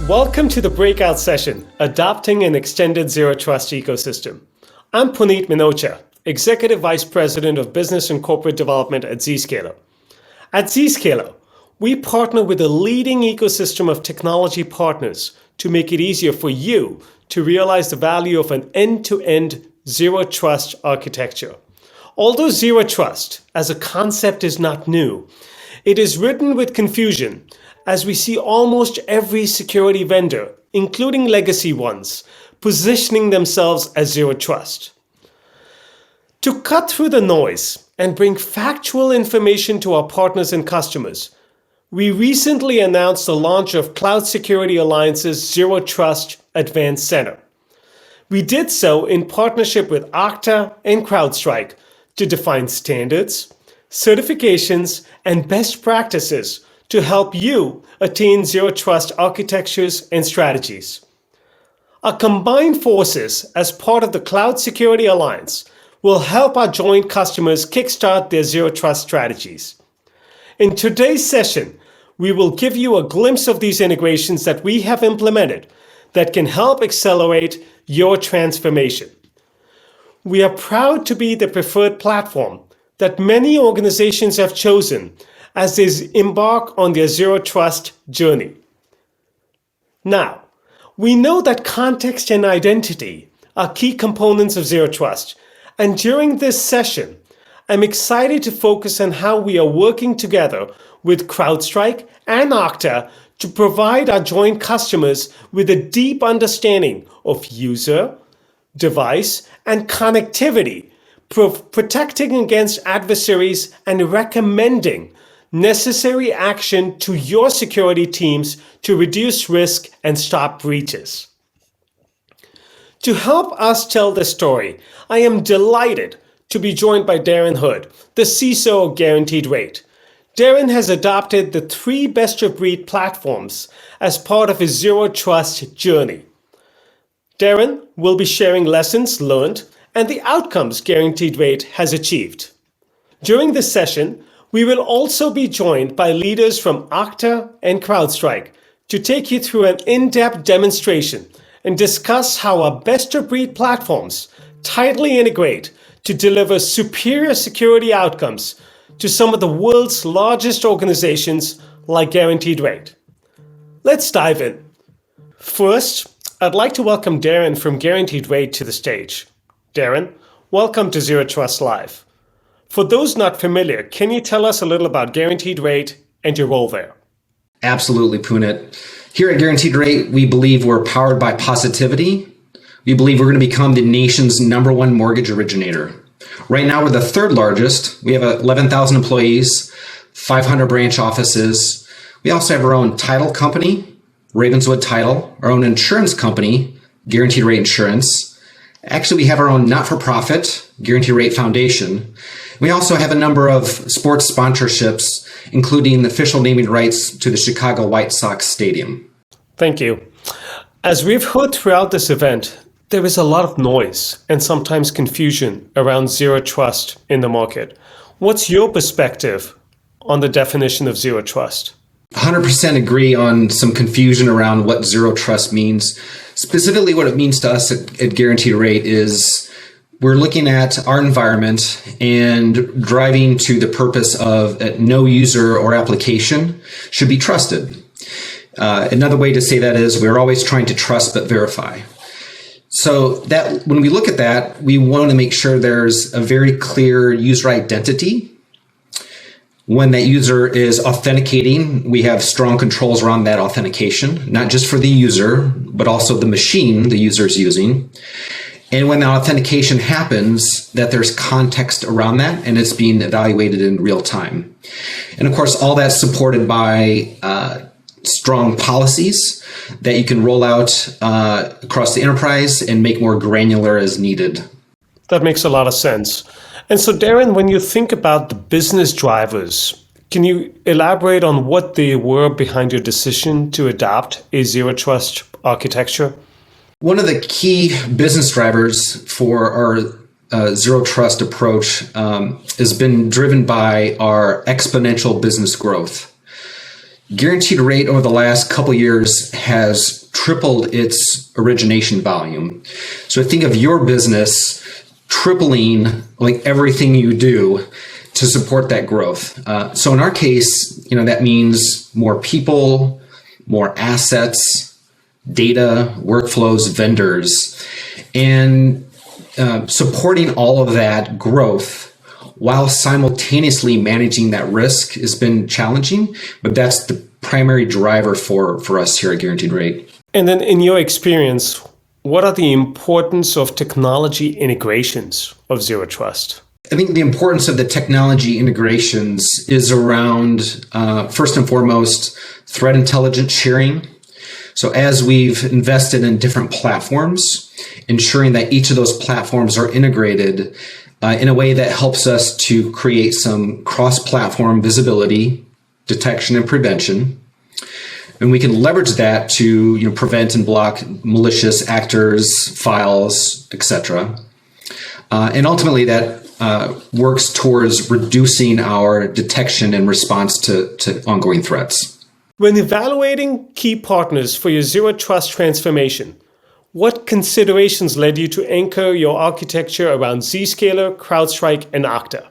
Welcome to the Breakout session, Adopting an Extended Zero Trust Ecosystem. I'm Puneet Minocha, Executive Vice President of Business and Corporate Development at Zscaler. At Zscaler, we partner with a leading ecosystem of technology partners to make it easier for you to realize the value of an end-to-end zero trust architecture. Although zero trust as a concept is not new, it is ridden with confusion as we see almost every security vendor, including legacy ones, positioning themselves as zero trust. To cut through the noise and bring factual information to our partners and customers, we recently announced the launch of Cloud Security Alliance's Zero Trust Advanced Center. We did so in partnership with Octa and CrowdStrike to define standards, certifications, and best practices to help you attain zero trust architectures and strategies. Our combined forces as part of the Cloud Security Alliance will help our joint customers kickstart their zero trust strategies. In today's session, we will give you a glimpse of these integrations that we have implemented that can help accelerate your transformation. We are proud to be the preferred platform that many organizations have chosen as they embark on their zero trust journey. Now, we know that context and identity are key components of zero trust, and during this session, I'm excited to focus on how we are working together with CrowdStrike and Okta to provide our joint customers with a deep understanding of user, device, and connectivity, protecting against adversaries and recommending necessary action to your security teams to reduce risk and stop breaches. To help us tell this story, I am delighted to be joined by Darren Hood, the CISO of Guaranteed Rate. Darren has adopted the 3 best-of-breed platforms as part of his zero trust journey. Darren will be sharing lessons learned and the outcomes Guaranteed Rate has achieved. During this session, we will also be joined by leaders from Octa and CrowdStrike to take you through an in-depth demonstration and discuss how our best-of-breed platforms tightly integrate to deliver superior security outcomes to some of the world's largest organizations like Guaranteed Rate. Let's dive in. First, I'd like to welcome Darren from Guaranteed Rate to the stage. Darren, welcome to Zero Trust Live. For those not familiar, can you tell us a little about Guaranteed Rate and your role there? Absolutely, Puneet. Here at Guaranteed Rate, we believe we're powered by positivity. We believe we're going to become the nation's #1 mortgage originator. Right now, we're the 3rd largest. We have 11,000 employees, 500 branch offices. We also have our own title company, Ravenswood Title, our own insurance company, Guaranteed Rate Insurance. Actually, we have our own not-for-profit, Guaranteed Rate Foundation. We also have a number of sports sponsorships, including the official naming rights to the Chicago White Sox Stadium. Thank you. As we've heard throughout this event, there is a lot of noise and sometimes confusion around zero trust in the market. What's your perspective on the definition of zero trust? 100% agree on some confusion around what zero trust means. Specifically, what it means to us at Guaranteed Rate is we're looking at our environment and driving to the purpose of that no user or application should be trusted. Another way to say that is we're always trying to trust but verify. So that when we look at that, we want to make sure there's a very clear user identity. When that user is authenticating, we have strong controls around that authentication, not just for the user, but also the machine the user is using. And when the authentication happens, that there's context around that and it's being evaluated in real time. And of course, all that's supported by strong policies that you can roll out across the enterprise and make more granular as needed. That makes a lot of sense. And so, Darren, when you think about the business drivers, can you elaborate on what they were behind your decision to adopt a zero trust architecture? One of the key business drivers for our zero trust approach has been driven by our exponential business growth. Guaranteed Rate over the last couple years has tripled its origination volume. So think of your business tripling like everything you do to support that growth. So in our case, that means more people, more assets, data, workflows, vendors, and supporting all of that growth while simultaneously managing that risk has been challenging, but that's the primary driver for us here at Guaranteed Rate. And then in your experience, what are the importance of technology integrations of Zero Trust? I think the importance of the technology integrations is around, first and foremost, threat intelligence sharing. So as we've invested in different platforms, ensuring that each of those platforms are integrated in a way that helps us to create some cross-platform visibility, detection, and prevention. And we can leverage that to prevent and block malicious actors, files, etc. And ultimately that works towards reducing our detection and response to ongoing threats. When evaluating key partners for your Zero Trust transformation, what considerations led you to anchor your architecture around Zscaler, CrowdStrike, and Okta?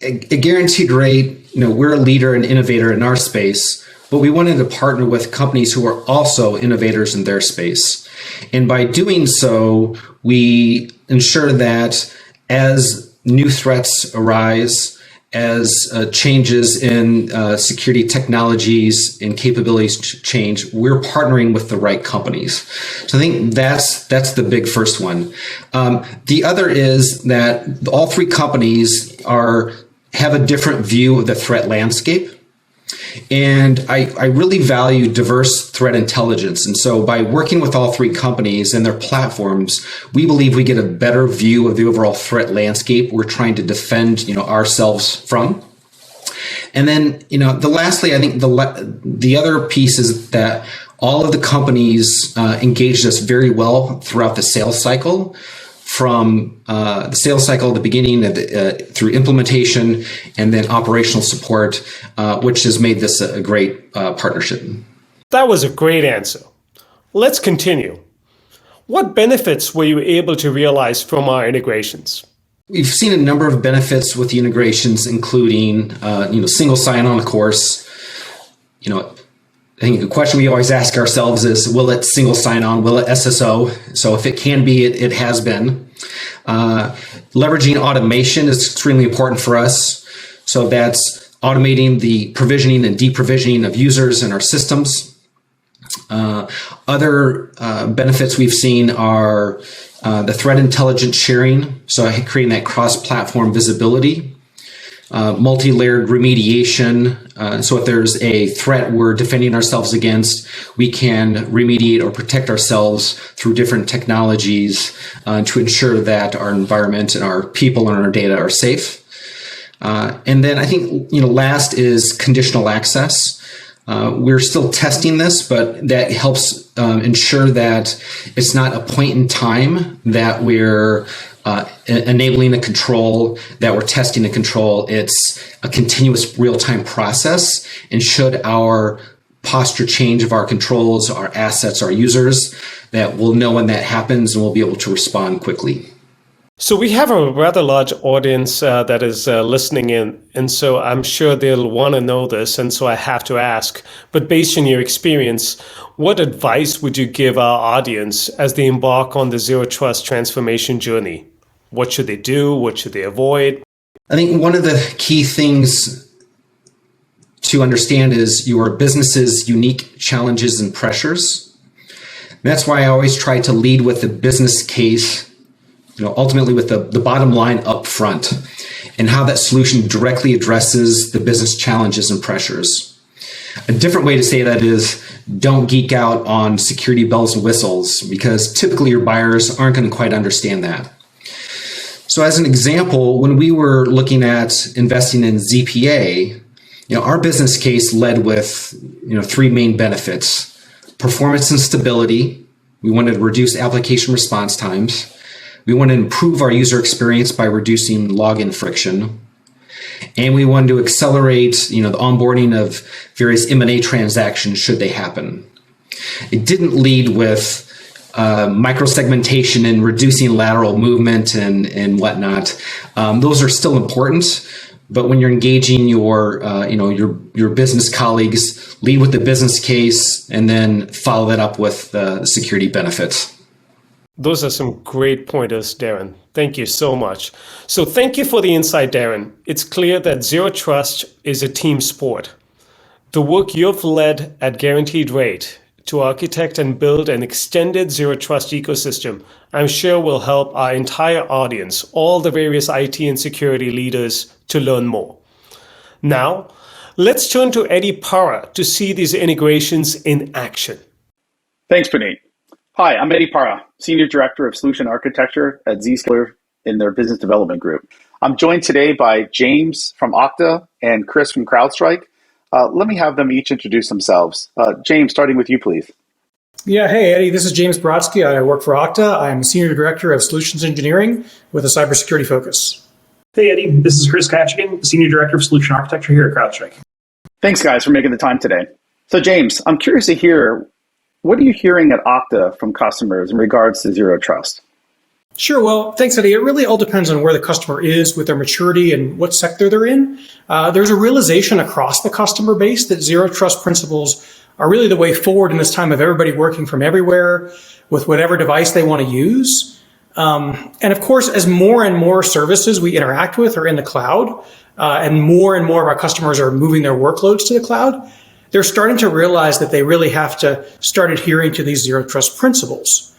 At Guaranteed Rate, we're a leader and innovator in our space, but we wanted to partner with companies who are also innovators in their space. And by doing so, we ensure that as new threats arise, as changes in security technologies and capabilities change, we're partnering with the right companies. So I think that's the big first one. The other is that all three companies have a different view of the threat landscape. And I really value diverse threat intelligence. And so by working with all three companies and their platforms, we believe we get a better view of the overall threat landscape we're trying to defend, ourselves from. And then, lastly, I think the other piece is that all of the companies engaged us very well throughout the sales cycle, from the sales cycle at the beginning through implementation and then operational support, which has made this a great partnership. That was a great answer. Let's continue. What benefits were you able to realize from our integrations? We've seen a number of benefits with the integrations, including single sign-on, of course. I think the question we always ask ourselves is, will it single sign-on? Will it SSO? So if it can be, it has been. Leveraging automation is extremely important for us. So that's automating the provisioning and deprovisioning of users in our systems. Other benefits we've seen are the threat intelligence sharing, so creating that cross-platform visibility. Multi-layered remediation. So if there's a threat we're defending ourselves against, we can remediate or protect ourselves through different technologies to ensure that our environment and our people and our data are safe. And then I think, last is conditional access. We're still testing this, but that helps ensure that it's not a point in time that we're enabling a control, that we're testing a control. It's a continuous real-time process. And should our posture change of our controls, our assets, our users, that we'll know when that happens and we'll be able to respond quickly. So we have a rather large audience that is listening in, and so I'm sure they'll want to know this, and so I have to ask. But based on your experience, what advice would you give our audience as they embark on the Zero Trust transformation journey? What should they do? What should they avoid? I think one of the key things to understand is your business's unique challenges and pressures. That's why I always try to lead with the business case, ultimately with the bottom line up front, and how that solution directly addresses the business challenges and pressures. A different way to say that is, don't geek out on security bells and whistles, because typically your buyers aren't going to quite understand that. So as an example, when we were looking at investing in ZPA, our business case led with three main benefits: performance and stability. We wanted to reduce application response times. We want to improve our user experience by reducing login friction. And we wanted to accelerate, the onboarding of various M&A transactions should they happen. It didn't lead with microsegmentation and reducing lateral movement and whatnot. Those are still important, but when you're engaging your business colleagues, lead with the business case and then follow that up with the security benefits. Those are some great pointers, Darren. Thank you so much. So thank you for the insight, Darren. It's clear that Zero Trust is a team sport. The work you've led at Guaranteed Rate to architect and build an extended Zero Trust ecosystem, I'm sure will help our entire audience, all the various IT and security leaders, to learn more. Now, let's turn to Eddie Parra to see these integrations in action. Thanks, Puneet. Hi, I'm Eddie Parra, Senior Director of Solution Architecture at Zscaler in their Business Development Group. I'm joined today by James from Okta and Chris from CrowdStrike. Let me have them each introduce themselves. James, starting with you, please. Yeah, hey, Eddie, this is James Brodsky. I work for Okta. I'm Senior Director of Solutions Engineering with a cybersecurity focus. Hey, Eddie, this is Chris Katchigan, Senior Director of Solution Architecture here at CrowdStrike. Thanks, guys, for making the time today. So, James, I'm curious to hear, what are you hearing at Okta from customers in regards to Zero Trust? Sure. Well, thanks, Eddie. It really all depends on where the customer is with their maturity and what sector they're in. There's a realization across the customer base that Zero Trust principles are really the way forward in this time of everybody working from everywhere with whatever device they want to use. And of course, as more and more services we interact with are in the cloud, and more of our customers are moving their workloads to the cloud, they're starting to realize that they really have to start adhering to these Zero Trust principles.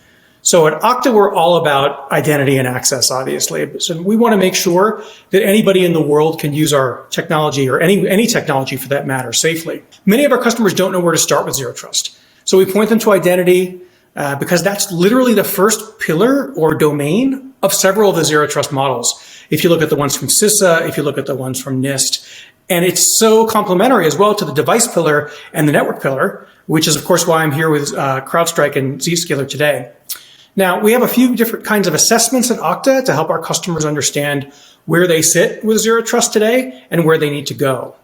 So at Okta, we're all about identity and access, obviously. So we want to make sure that anybody in the world can use our technology, or any technology for that matter, safely. Many of our customers don't know where to start with Zero Trust. So we point them to identity because that's literally the first pillar or domain of several of the Zero Trust models. If you look at the ones from CISA, if you look at the ones from NIST, and it's so complementary as well to the device pillar and the network pillar, which is, of course, why I'm here with CrowdStrike and Zscaler today. Now, we have a few different kinds of assessments at Okta to help our customers understand where they sit with Zero Trust today and where they need to go.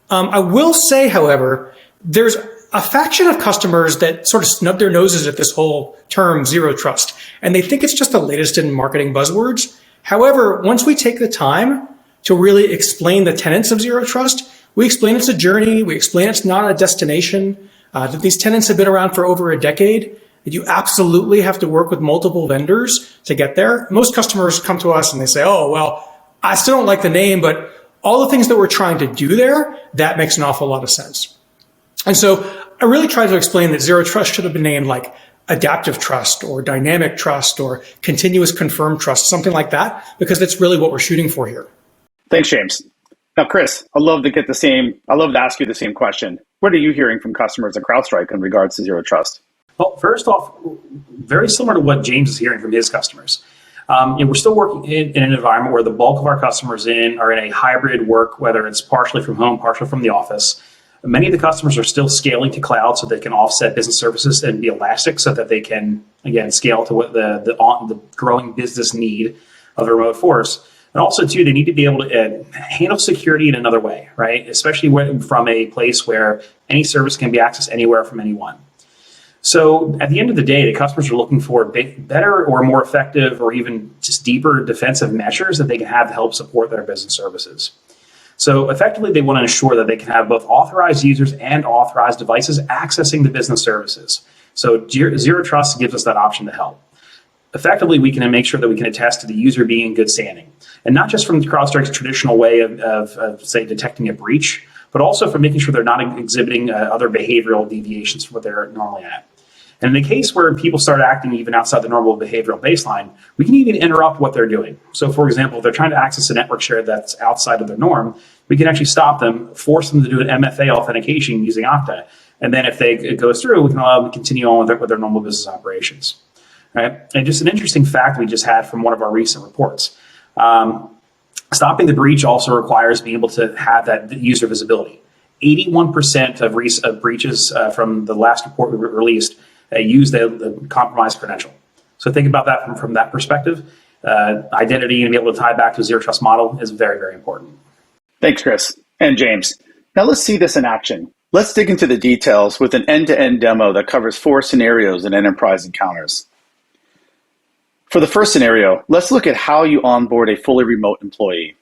I will say, however, there's a faction of customers that sort of snub their noses at this whole term Zero Trust, and they think it's just the latest in marketing buzzwords. However, once we take the time to really explain the tenets of Zero Trust, we explain it's a journey, we explain it's not a destination, that these tenets have been around for over a decade, that you absolutely have to work with multiple vendors to get there. Most customers come to us and they say, oh, well, I still don't like the name, but all the things that we're trying to do there, that makes an awful lot of sense. And so I really try to explain that Zero Trust should have been named like adaptive trust or dynamic trust or continuous confirmed trust, something like that, because that's really what we're shooting for here. Thanks, James. Now, Chris, I'd love to ask you the same question. What are you hearing from customers at CrowdStrike in regards to Zero Trust? Well, first off, very similar to what James is hearing from his customers. We're still working in an environment where the bulk of our customers are in a hybrid work, whether it's partially from home, partially from the office. Many of the customers are still scaling to cloud so they can offset business services and be elastic so that they can, again, scale to what the growing business need of a remote force. And also, too, they need to be able to handle security in another way, right? Especially from a place where any service can be accessed anywhere from anyone. So at the end of the day, the customers are looking for better or more effective or even just deeper defensive measures that they can have to help support their business services. So effectively, they want to ensure that they can have both authorized users and authorized devices accessing the business services. So Zero Trust gives us that option to help. Effectively, we can make sure that we can attest to the user being in good standing. And not just from CrowdStrike's traditional way of say, detecting a breach, but also from making sure they're not exhibiting other behavioral deviations from what they're normally at. And in the case where people start acting even outside the normal behavioral baseline, we can even interrupt what they're doing. So for example, if they're trying to access a network share that's outside of their norm, we can actually stop them, force them to do an MFA authentication using Okta. And then if it goes through, we can allow them to continue on with their normal business operations. Right? And just an interesting fact we just had from one of our recent reports. Stopping the breach also requires being able to have that user visibility. 81% of breaches from the last report we released use the compromised credential. So think about that from that perspective. Identity and be able to tie back to a Zero Trust model is very, very important. Thanks, Chris and James. Now let's see this in action. Let's dig into the details with an end-to-end demo that covers 4 scenarios and enterprise encounters. For the first scenario, let's look at how you onboard a fully remote employee.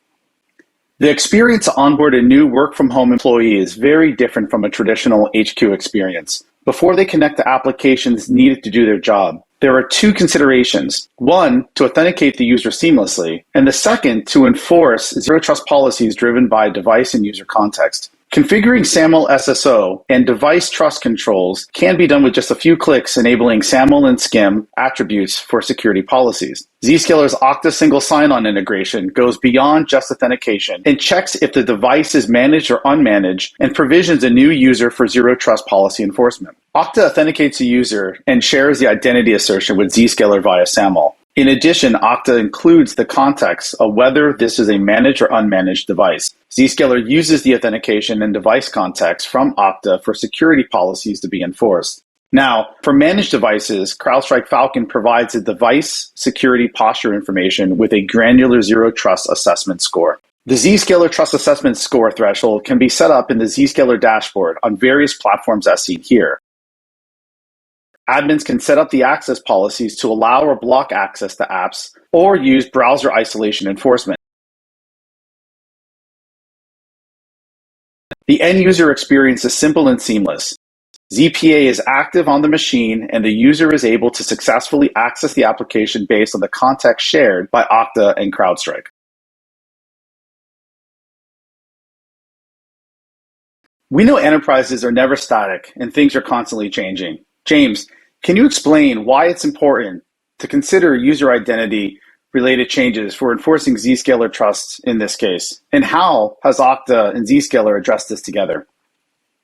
The experience to onboard a new work-from-home employee is very different from a traditional HQ experience. Before they connect to applications needed to do their job, there are 2 considerations. One, to authenticate the user seamlessly, and the second, to enforce zero trust policies driven by device and user context. Configuring SAML SSO and device trust controls can be done with just a few clicks, enabling SAML and SCIM attributes for security policies. Zscaler's Okta single sign-on integration goes beyond just authentication and checks if the device is managed or unmanaged and provisions a new user for zero trust policy enforcement. Okta authenticates a user and shares the identity assertion with Zscaler via SAML. In addition, Okta includes the context of whether this is a managed or unmanaged device. Zscaler uses the authentication and device context from Okta for security policies to be enforced. Now, for managed devices, CrowdStrike Falcon provides the device security posture information with a granular zero trust assessment score. The Zscaler Trust Assessment Score threshold can be set up in the Zscaler dashboard on various platforms as seen here. Admins can set up the access policies to allow or block access to apps or use browser isolation enforcement. The end user experience is simple and seamless. ZPA is active on the machine and the user is able to successfully access the application based on the context shared by Okta and CrowdStrike. We know enterprises are never static and things are constantly changing. James, can you explain why it's important to consider user identity related changes for enforcing Zscaler trust in this case? And how has Okta and Zscaler addressed this together?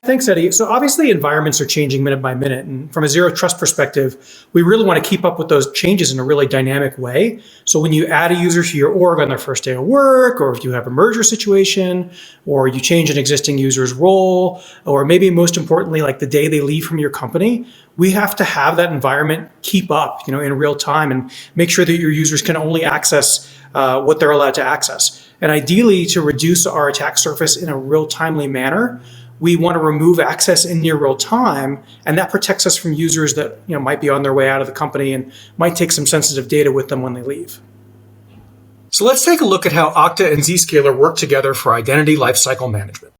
Thanks, Eddie. So obviously environments are changing minute by minute. And from a zero trust perspective, we really want to keep up with those changes in a really dynamic way. So when you add a user to your org on their first day of work, or if you have a merger situation, or you change an existing user's role, or maybe most importantly, like the day they leave from your company, we have to have that environment keep up, in real time and make sure that your users can only access what they're allowed to access. And ideally, to reduce our attack surface in a real timely manner, we want to remove access in near real time, and that protects us from users that might be on their way out of the company and might take some sensitive data with them when they leave. So let's take a look at how Okta and Zscaler work together for identity lifecycle management.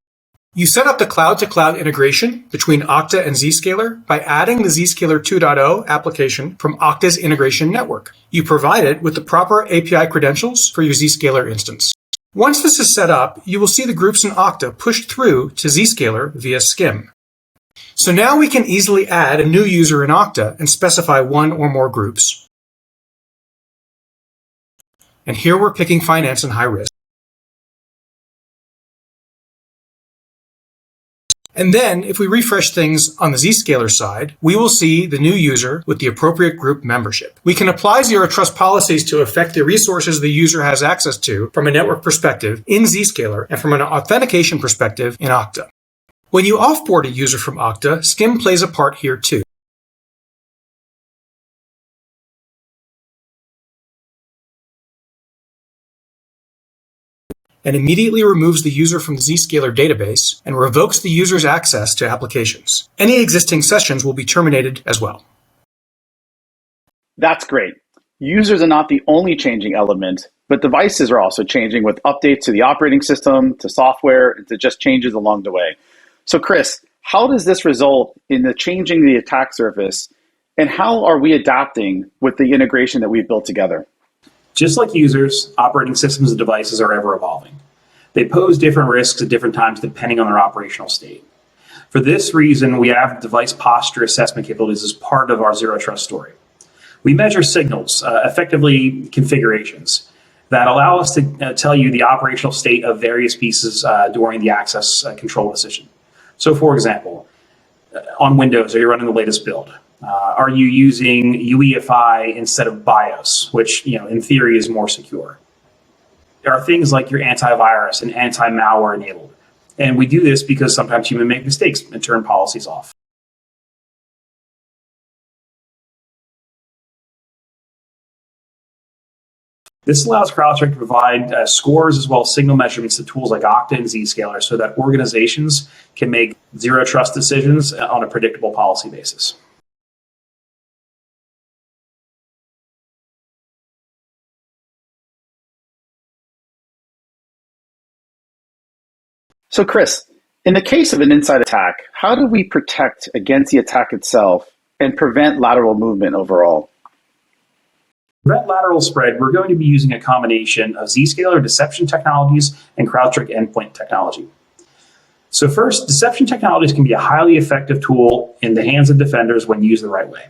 You set up the cloud-to-cloud integration between Okta and Zscaler by adding the Zscaler 2.0 application from Okta's integration network. You provide it with the proper API credentials for your Zscaler instance. Once this is set up, you will see the groups in Okta pushed through to Zscaler via SCIM. So now we can easily add a new user in Okta and specify one or more groups. And here we're picking finance and high risk. And then, if we refresh things on the Zscaler side, we will see the new user with the appropriate group membership. We can apply zero trust policies to affect the resources the user has access to from a network perspective in Zscaler and from an authentication perspective in Okta. When you offboard a user from Okta, SCIM plays a part here too. And immediately removes the user from the Zscaler database and revokes the user's access to applications. Any existing sessions will be terminated as well. That's great. Users are not the only changing element, but devices are also changing with updates to the operating system, to software, and to just changes along the way. So Chris, how does this result in the changing the attack surface, and how are we adapting with the integration that we've built together? Just like users, operating systems and devices are ever evolving. They pose different risks at different times depending on their operational state. For this reason, we have device posture assessment capabilities as part of our zero trust story. We measure signals, effectively configurations, that allow us to tell you the operational state of various pieces during the access control decision. So for example, on Windows, are you running the latest build? Are you using UEFI instead of BIOS, which in theory is more secure? There are things like your antivirus and anti-malware enabled. And we do this because sometimes humans make mistakes and turn policies off. This allows CrowdStrike to provide scores as well as signal measurements to tools like Octa and Zscaler so that organizations can make zero trust decisions on a predictable policy basis. So Chris, in the case of an inside attack, how do we protect against the attack itself and prevent lateral movement overall? To prevent lateral spread, we're going to be using a combination of Zscaler deception technologies and CrowdStrike endpoint technology. So first, deception technologies can be a highly effective tool in the hands of defenders when used the right way.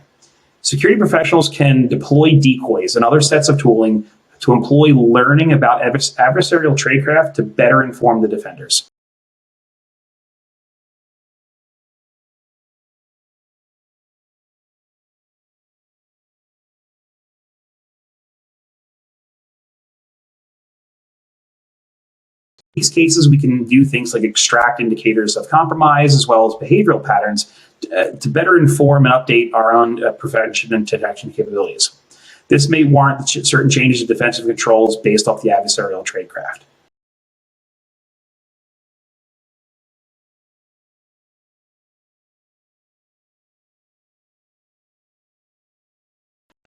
Security professionals can deploy decoys and other sets of tooling to employ learning about adversarial tradecraft to better inform the defenders. In these cases, we can do things like extract indicators of compromise as well as behavioral patterns to better inform and update our own prevention and detection capabilities. This may warrant certain changes in defensive controls based off the adversarial tradecraft.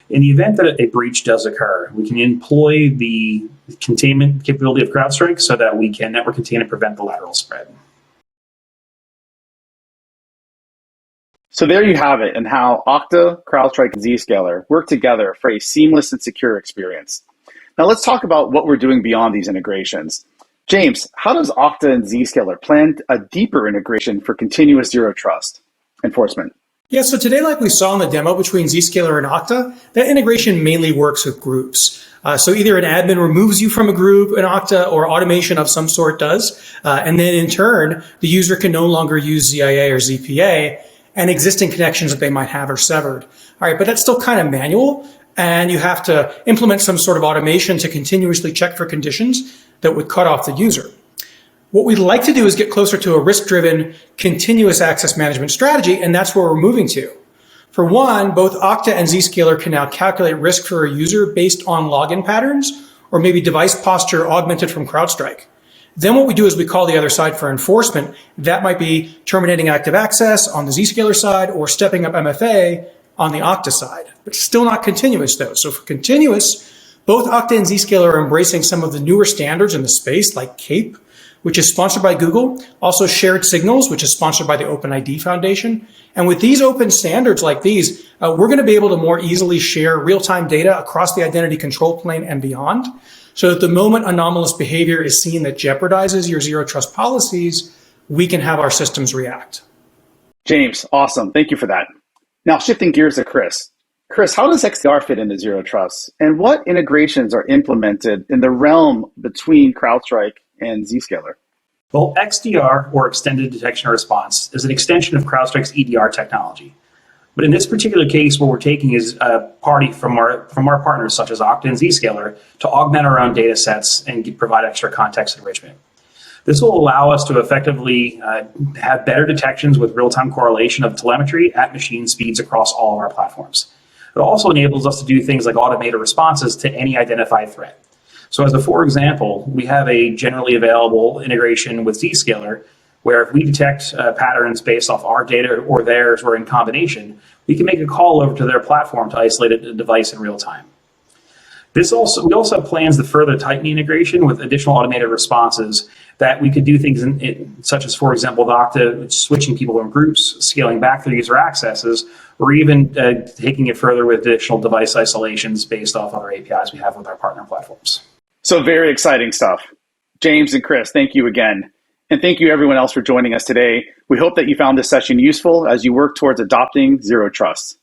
In the event that a breach does occur, we can employ the containment capability of CrowdStrike so that we can network contain and prevent the lateral spread. So there you have it, and how Okta, CrowdStrike, and Zscaler work together for a seamless and secure experience. Now let's talk about what we're doing beyond these integrations. James, how does Okta and Zscaler plan a deeper integration for continuous zero trust enforcement? Yeah, so today, like we saw in the demo between Zscaler and Okta, that integration mainly works with groups. So either an admin removes you from a group in Okta or automation of some sort does. And then in turn, the user can no longer use ZIA or ZPA and existing connections that they might have are severed. All right, but that's still kind of manual. And you have to implement some sort of automation to continuously check for conditions that would cut off the user. What we'd like to do is get closer to a risk-driven continuous access management strategy, and that's where we're moving to. For one, both Okta and Zscaler can now calculate risk for a user based on login patterns or maybe device posture augmented from CrowdStrike. Then what we do is we call the other side for enforcement. That might be terminating active access on the Zscaler side or stepping up MFA on the Okta side, but still not continuous though. So for continuous, both Okta and Zscaler are embracing some of the newer standards in the space like CAPE, which is sponsored by Google, also Shared Signals, which is sponsored by the OpenID Foundation. And with these open standards like these, we're going to be able to more easily share real-time data across the identity control plane and beyond, so that the moment anomalous behavior is seen that jeopardizes your zero trust policies, we can have our systems react. James, awesome. Thank you for that. Now shifting gears to Chris. Chris, how does XDR fit into zero trust? And what integrations are implemented in the realm between CrowdStrike and Zscaler? Well, XDR, or Extended Detection and Response, is an extension of CrowdStrike's EDR technology. But in this particular case, what we're taking is a party from our partners, such as Octa and Zscaler, to augment our own data sets and provide extra context enrichment. This will allow us to effectively have better detections with real-time correlation of telemetry at machine speeds across all of our platforms. It also enables us to do things like automated responses to any identified threat. So as a for example, we have a generally available integration with Zscaler, where if we detect patterns based off our data or theirs or in combination, we can make a call over to their platform to isolate a device in real time. We also have plans to further tighten the integration with additional automated responses that we could do things such as, for example, with Okta, switching people in groups, scaling back their user accesses, or even taking it further with additional device isolations based off other APIs we have with our partner platforms. So very exciting stuff. James and Chris, thank you again. And thank you everyone else for joining us today. We hope that you found this session useful as you work towards adopting zero trust.